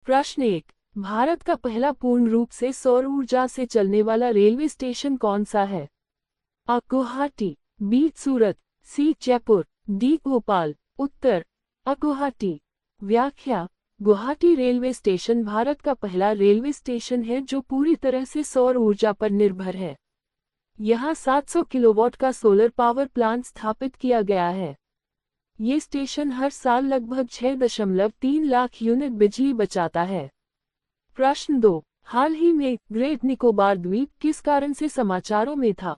प्रश्न 1। भारत का पहला पूर्ण रूप से सौर ऊर्जा से चलने वाला रेलवे स्टेशन कौन सा है? अ गुवाहाटी, बी सूरत, सी जयपुर, डी भोपाल। उत्तर अ गुवाहाटी। व्याख्या। गुवाहाटी रेलवे स्टेशन भारत का पहला रेलवे स्टेशन है जो पूरी तरह से सौर ऊर्जा पर निर्भर है। यहाँ 700 किलोवाट का सोलर पावर प्लांट स्थापित किया गया है। ये स्टेशन हर साल लगभग 6.3 लाख यूनिट बिजली बचाता है। प्रश्न 2। हाल ही में ग्रेट निकोबार द्वीप किस कारण से समाचारों में था?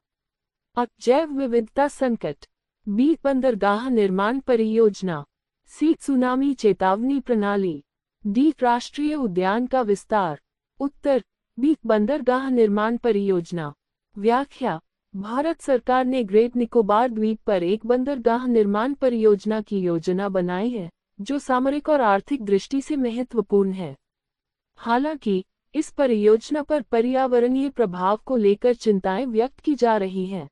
अ जैव विविधता संकट, बी बंदरगाह निर्माण परियोजना, सी सुनामी चेतावनी प्रणाली, डी राष्ट्रीय उद्यान का विस्तार। उत्तर बी बंदरगाह निर्माण परियोजना। व्याख्या। भारत सरकार ने ग्रेट निकोबार द्वीप पर एक बंदरगाह निर्माण परियोजना की योजना बनाई है, जो सामरिक और आर्थिक दृष्टि से महत्वपूर्ण है। हालांकि इस परियोजना पर पर्यावरणीय प्रभाव को लेकर चिंताएं व्यक्त की जा रही हैं।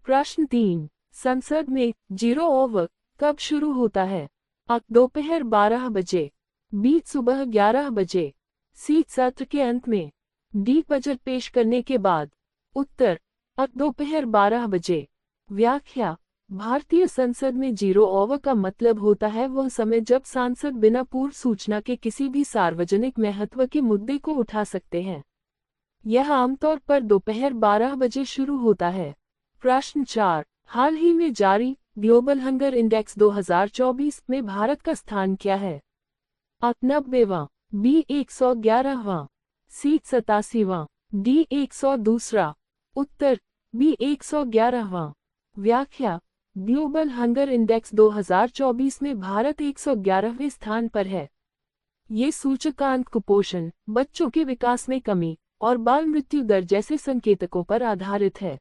प्रश्न 3। संसद में जीरो ओवर कब शुरू होता है? अ दोपहर 12 बजे, बी सुबह 11 बजे, सी सत्र के अंत में, डी बजट पेश करने के बाद। उत्तर अ दोपहर 12 बजे। व्याख्या। भारतीय संसद में जीरो ओवर का मतलब होता है वह समय जब सांसद बिना पूर्व सूचना के किसी भी सार्वजनिक महत्व के मुद्दे को उठा सकते हैं। यह आमतौर पर दोपहर 12 बजे शुरू होता है। प्रश्न 4। हाल ही में जारी ग्लोबल हंगर इंडेक्स 2024 में भारत का स्थान क्या है? अ 90वां, बी 111वां, सी 87वां, डी 102वां। उत्तर बी 111वां। व्याख्या। ग्लोबल हंगर इंडेक्स 2024 में भारत 111वें स्थान पर है। ये सूचकांक कुपोषण, बच्चों के विकास में कमी और बाल मृत्यु दर जैसे संकेतकों पर आधारित है।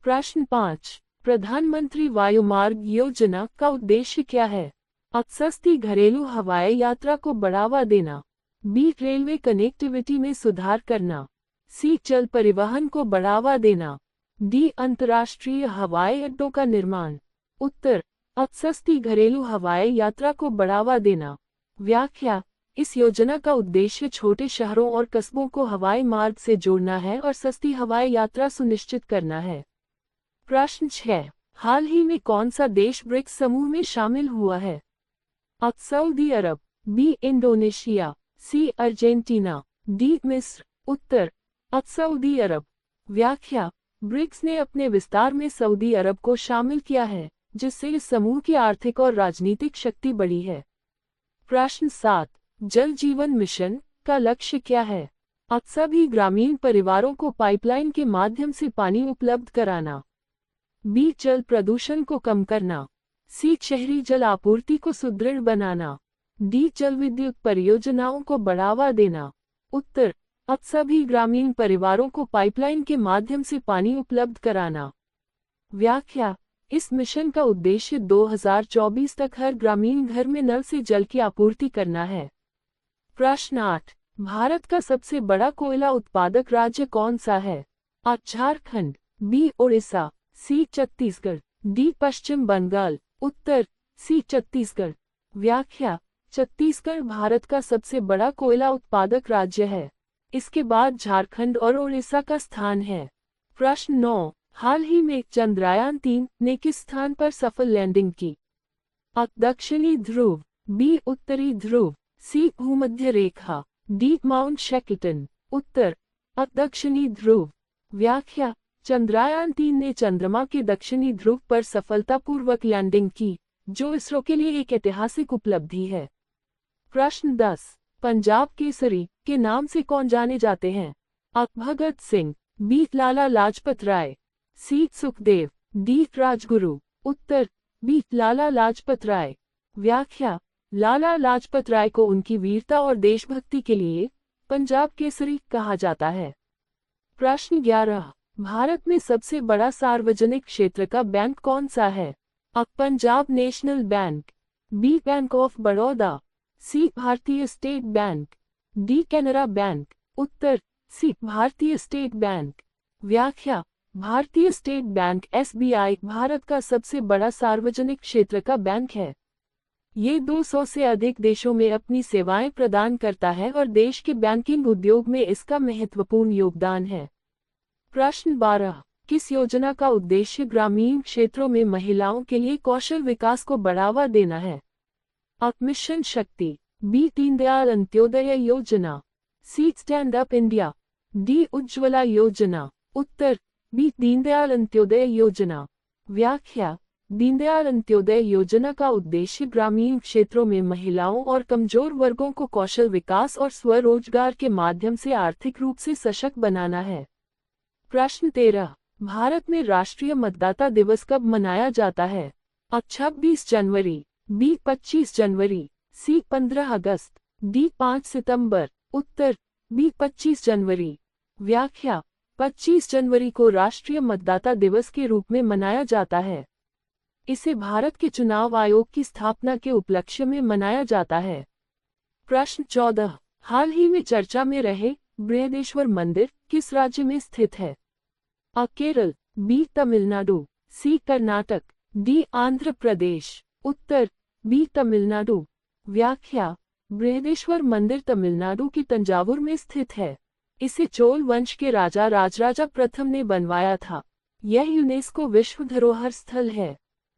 प्रश्न 5। प्रधानमंत्री वायुमार्ग योजना का उद्देश्य क्या है? अ सस्ती घरेलू हवाई यात्रा को बढ़ावा देना, बी रेलवे कनेक्टिविटी में सुधार करना, सी जल परिवहन को बढ़ावा देना, डी अंतर्राष्ट्रीय हवाई अड्डों का निर्माण। उत्तर अ सस्ती घरेलू हवाई यात्रा को बढ़ावा देना। व्याख्या। इस योजना का उद्देश्य छोटे शहरों और कस्बों को हवाई मार्ग से जोड़ना है और सस्ती हवाई यात्रा सुनिश्चित करना है। प्रश्न 6। हाल ही में कौन सा देश ब्रिक्स समूह में शामिल हुआ है? अ Saudi Arab, B Indonesia, C Argentina, D मिस्र। उत्तर अ सऊदी अरब। व्याख्या। ब्रिक्स ने अपने विस्तार में सऊदी अरब को शामिल किया है, जिससे इस समूह की आर्थिक और राजनीतिक शक्ति बढ़ी है। प्रश्न 7। जल जीवन मिशन का लक्ष्य क्या है? अ सभी ग्रामीण परिवारों को पाइपलाइन के माध्यम से पानी उपलब्ध कराना, बी जल प्रदूषण को कम करना, सी शहरी जल आपूर्ति को सुदृढ़ बनाना, डी जल विद्युत परियोजनाओं को बढ़ावा देना। उत्तर अ सभी ग्रामीण परिवारों को पाइपलाइन के माध्यम से पानी उपलब्ध कराना। व्याख्या। इस मिशन का उद्देश्य 2024 तक हर ग्रामीण घर में नल से जल की आपूर्ति करना है। प्रश्न 8। भारत का सबसे बड़ा कोयला उत्पादक राज्य कौन सा है? अ झारखंड, बी ओडिशा, सी छत्तीसगढ़, डी पश्चिम बंगाल। उत्तर सी छत्तीसगढ़। व्याख्या। छत्तीसगढ़ भारत का सबसे बड़ा कोयला उत्पादक राज्य है। इसके बाद झारखंड और ओडिशा का स्थान है। प्रश्न 9। हाल ही में चंद्रयान 3 ने किस स्थान पर सफल लैंडिंग की? अ दक्षिणी ध्रुव, बी उत्तरी ध्रुव, सी भूमध्य रेखा, डी माउंट शैकल्टन। उत्तर अ दक्षिणी ध्रुव। व्याख्या। चंद्रयान 3 ने चंद्रमा के दक्षिणी ध्रुव पर सफलतापूर्वक लैंडिंग की, जो इसरो के लिए एक ऐतिहासिक उपलब्धि है। प्रश्न 10। पंजाब केसरी के नाम से कौन जाने जाते हैं? अ भगत सिंह, बी लाला लाजपत राय, सी सुखदेव, डी राजगुरु। उत्तर बी लाला लाजपत राय। व्याख्या। लाला लाजपत राय को उनकी वीरता और देशभक्ति के लिए पंजाब केसरी कहा जाता है। प्रश्न 11। भारत में सबसे बड़ा सार्वजनिक क्षेत्र का बैंक कौन सा है? अ Punjab National Bank, B bank of Baroda, C Bharatiya State Bank, D Canara Bank. उत्तर सी भारतीय स्टेट बैंक। व्याख्या। भारतीय स्टेट बैंक (SBI) भारत का सबसे बड़ा सार्वजनिक क्षेत्र का बैंक है। ये 200 से अधिक देशों में अपनी सेवाएं प्रदान करता है और देश के बैंकिंग उद्योग में इसका महत्वपूर्ण योगदान है। प्रश्न 12। किस योजना का उद्देश्य ग्रामीण क्षेत्रों में महिलाओं के लिए कौशल विकास को बढ़ावा देना है? अ. Mission Shakti, B. Deendayal Antyodaya Yojana, C. Stand up India, D. Ujjwala Yojana. उत्तर बी. दीनदयाल अंत्योदय योजना। व्याख्या: दीनदयाल अंत्योदय योजना का उद्देश्य ग्रामीण क्षेत्रों में महिलाओं और कमजोर वर्गों को कौशल विकास और स्वरोजगार के माध्यम से आर्थिक रूप से सशक्त बनाना है। प्रश्न 13। भारत में राष्ट्रीय मतदाता दिवस कब मनाया जाता है? अ. 26 जनवरी, बी. 25 जनवरी, सी. 15 अगस्त, डी. 5 सितंबर। उत्तर बी. 25 जनवरी। व्याख्या: 25 जनवरी को राष्ट्रीय मतदाता दिवस के रूप में मनाया जाता है। इसे भारत के चुनाव आयोग की स्थापना के उपलक्ष्य में मनाया जाता है। प्रश्न 14। हाल ही में चर्चा में रहे बृहदेश्वर मंदिर किस राज्य में स्थित है? अ. केरल, बी. तमिलनाडु, सी. कर्नाटक, डी. आंध्र प्रदेश। उत्तर बी. तमिलनाडु। व्याख्या: बृहदेश्वर मंदिर तमिलनाडु की तंजावुर में स्थित है। इसे चोल वंश के राजा राजराजा प्रथम ने बनवाया था। यह यूनेस्को विश्व धरोहर स्थल है।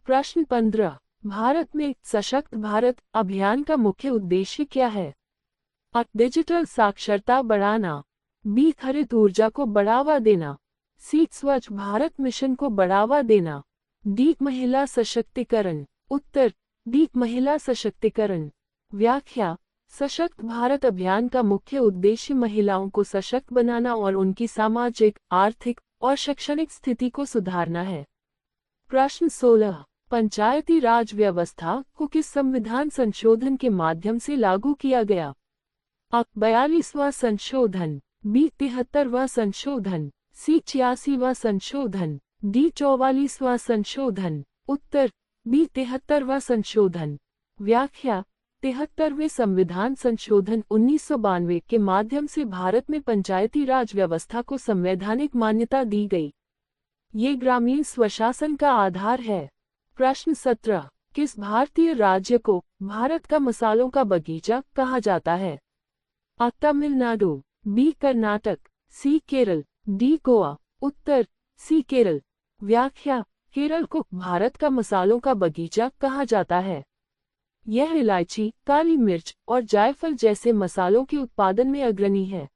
प्रश्न 15। भारत में सशक्त भारत अभियान का मुख्य उद्देश्य क्या है? अ. डिजिटल साक्षरता बढ़ाना, बी. हरित ऊर्जा को बढ़ावा देना, सी. स्वच्छ भारत मिशन को बढ़ावा देना, डी. महिला सशक्तिकरण। उत्तर डी. महिला सशक्तिकरण। व्याख्या: सशक्त भारत अभियान का मुख्य उद्देश्य महिलाओं को सशक्त बनाना और उनकी सामाजिक, आर्थिक और शैक्षणिक स्थिति को सुधारना है। प्रश्न 16। पंचायती राज व्यवस्था को किस संविधान संशोधन के माध्यम से लागू किया गया? अ. 42वां संशोधन, बी. 73वां संशोधन, सी. 86वां संशोधन, डी. 44वां संशोधन। उत्तर बी. 73वां संशोधन। व्याख्या: 73वें संविधान संशोधन 1992 के माध्यम से भारत में पंचायती राज व्यवस्था को संवैधानिक मान्यता दी गई। ये ग्रामीण स्वशासन का आधार है। प्रश्न 17। किस भारतीय राज्य को भारत का मसालों का बगीचा कहा जाता है? अ. तमिलनाडु, बी. कर्नाटक, सी. केरल, डी. गोवा। उत्तर सी. केरल। व्याख्या: केरल को भारत का मसालों का बगीचा कहा जाता है। यह इलायची, काली मिर्च और जायफल जैसे मसालों के उत्पादन में अग्रणी है।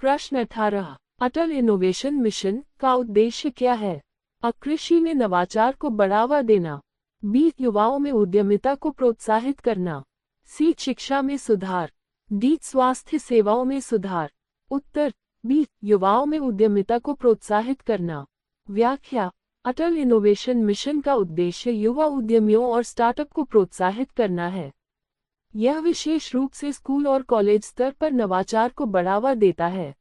प्रश्न 18। अटल इनोवेशन मिशन का उद्देश्य क्या है? अ. कृषि में नवाचार को बढ़ावा देना, बी. युवाओं में उद्यमिता को प्रोत्साहित करना, सी. शिक्षा में सुधार, डी. स्वास्थ्य सेवाओं में सुधार। उत्तर बी. युवाओं में उद्यमिता को प्रोत्साहित करना। व्याख्या: अटल इनोवेशन मिशन का उद्देश्य युवा उद्यमियों और स्टार्टअप को प्रोत्साहित करना है। यह विशेष रूप से स्कूल और कॉलेज स्तर पर नवाचार को बढ़ावा देता है।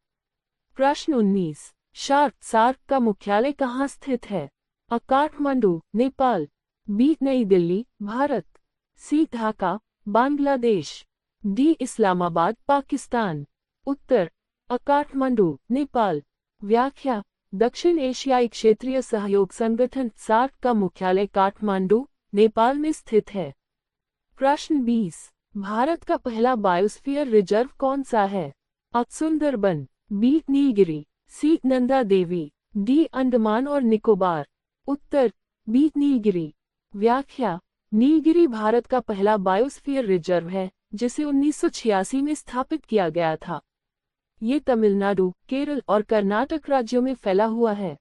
प्रश्न 19। सार्क का मुख्यालय कहाँ स्थित है? अ. काठमांडू, नेपाल, बी. नई दिल्ली, भारत, सी. ढाका, बांग्लादेश, डी. इस्लामाबाद, पाकिस्तान। उत्तर अ. काठमांडू, नेपाल। व्याख्या: दक्षिण एशियाई क्षेत्रीय सहयोग संगठन सार्क का मुख्यालय काठमांडू, नेपाल में स्थित है। प्रश्न 20। भारत का पहला बायोस्फीयर रिजर्व कौन सा है? अ. सुंदरबन, बी. नीलगिरी, सी. नंदा देवी, डी. अंडमान और निकोबार। उत्तर बी. नीलगिरी। व्याख्या: नीलगिरी भारत का पहला बायोस्फीयर रिजर्व है जिसे 1986 में स्थापित किया गया था। ये तमिलनाडु, केरल और कर्नाटक राज्यों में फैला हुआ है।